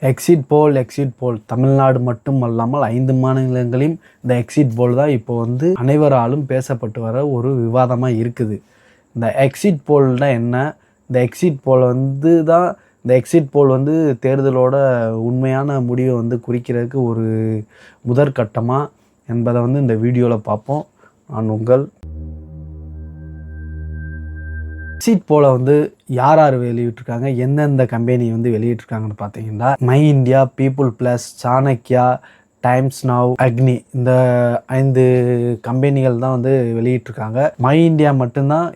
Exit போல் தமிழ்நாடு மட்டும் அல்லாமல் 5 மாநிலங்களையும் இந்த எக்ஸிட் போல் தான் இப்போ வந்து அனைவராலும் பேசப்பட்டு வர ஒரு விவாதமாக இருக்குது. இந்த எக்ஸிட் போல்னா என்ன? இந்த எக்ஸிட் போல் வந்து தேர்தலோட உண்மையான முடிவை வந்து குறிக்கிறதுக்கு ஒரு முதற்கட்டமாக என்பதை வந்து இந்த வீடியோவில் பார்ப்போம். நான் உங்கள் எக்ஸிட் போல வந்து யார் வெளியிட்டிருக்காங்க, எந்தெந்த கம்பெனி வந்து வெளியிட்டிருக்காங்கன்னு பார்த்தீங்கன்னா, my India, people plus, Chanakya, times now, அக்னி, இந்த 5 கம்பெனிகள் தான் வந்து வெளியிட்டிருக்காங்க. மை இந்தியா மட்டும்தான்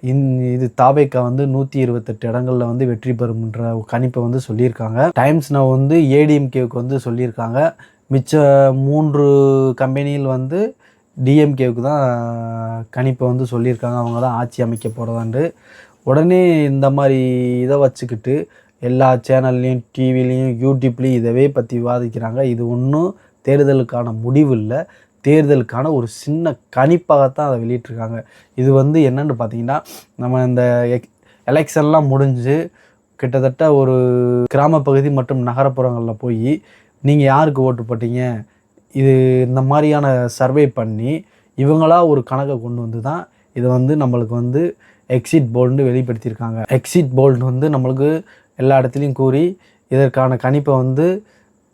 இது தாவேக்கா வந்து 128 இடங்கள்ல வந்து வெற்றி பெறும்ன்ற கணிப்பை வந்து சொல்லியிருக்காங்க. டைம்ஸ் நவ் வந்து ஏடிஎம்கேவுக்கு வந்து சொல்லியிருக்காங்க. மிச்ச 3 கம்பெனிகள் வந்து டிஎம்கேவுக்கு தான் கணிப்பை வந்து சொல்லியிருக்காங்க. அவங்க தான் ஆட்சி அமைக்க போகிறதாண்டு. உடனே இந்த மாதிரி இதை வச்சுக்கிட்டு எல்லா சேனல்லையும், டிவிலையும், யூடியூப்லேயும் இதவே பற்றி விவாதிக்கிறாங்க. இது ஒன்றும் தேர்தலுக்கான முடிவு இல்லை, தேர்தலுக்கான ஒரு சின்ன கணிப்பாகத்தான் அதை வெளியிட்டிருக்காங்க. இது வந்து என்னென்னு பார்த்தீங்கன்னா, நம்ம இந்த எலெக்ஷன்லாம் முடிஞ்சு கிட்டத்தட்ட ஒரு கிராம பகுதி மற்றும் நகரப்புறங்களில் போய் நீங்கள் யாருக்கு ஓட்டு போட்டீங்க, இது இந்த மாதிரியான சர்வே பண்ணி இவங்களா ஒரு கணக்கை கொண்டு வந்து தான் இதை வந்து நம்மளுக்கு வந்து எக்ஸிட் போல்னு வெளிப்படுத்தியிருக்காங்க. எக்ஸிட் போல்டு வந்து நம்மளுக்கு எல்லா இடத்துலையும் கூறி இதற்கான கணிப்பை வந்து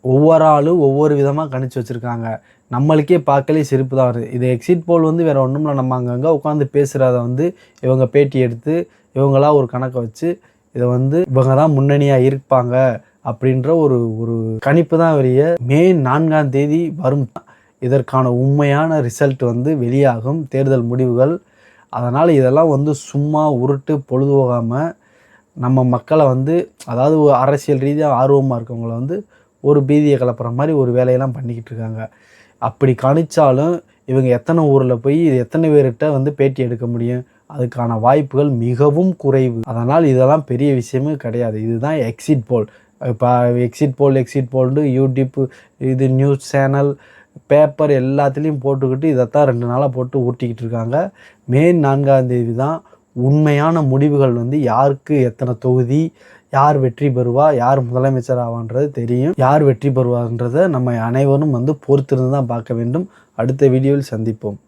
ஒவ்வொரு ஆளும் ஒவ்வொரு விதமாக கணிச்சு வச்சுருக்காங்க. நம்மளுக்கே பார்க்கலே சிரிப்பு தான் வருது. இது எக்ஸிட் போல் வந்து வேறு ஒன்றும் இல்லை, நம்ம அங்கங்கே உட்காந்து பேசுகிறத வந்து இவங்க பேட்டி எடுத்து இவங்களா ஒரு கணக்கை வச்சு இதை வந்து இவங்க தான் முன்னணியாக இருப்பாங்க அப்படின்ற ஒரு கணிப்பு தான் வரிய. மே 4ஆம் தேதி வரும் இதற்கான உண்மையான ரிசல்ட் வந்து வெளியாகும், தேர்தல் முடிவுகள். அதனால் இதெல்லாம் வந்து சும்மா உருட்டு பொழுது போகாமல் நம்ம மக்களை வந்து, அதாவது அரசியல் ரீதியாக ஆர்வமாக இருக்கவங்கள வந்து ஒரு பீதியை கலப்புற மாதிரி ஒரு வேலையெல்லாம் பண்ணிக்கிட்டு இருக்காங்க. அப்படி கணிச்சாலும் இவங்க எத்தனை ஊரில் போய் எத்தனை பேர்கிட்ட வந்து பேட்டி எடுக்க முடியும்? அதுக்கான வாய்ப்புகள் மிகவும் குறைவு. அதனால் இதெல்லாம் பெரிய விஷயமே கிடையாது. இதுதான் எக்ஸிட் போல். இப்போ எக்ஸிட் போல்னு யூடியூப், இது நியூஸ் சேனல், பேப்பர் எல்லாத்துலேயும் போட்டுக்கிட்டு இதைத்தான் 2 நாளாக போட்டு ஊட்டிக்கிட்டு இருக்காங்க. மே 4ஆம் தேதி தான் உண்மையான முடிவுகள் வந்து யாருக்கு எத்தனை தொகுதி, யார் வெற்றி பெறுவா, யார் முதலமைச்சர் ஆவான்றது தெரியும். யார் வெற்றி பெறுவான்றதை நம்ம அனைவரும் வந்து பொறுத்திருந்து தான் பார்க்க வேண்டும். அடுத்த வீடியோவில் சந்திப்போம்.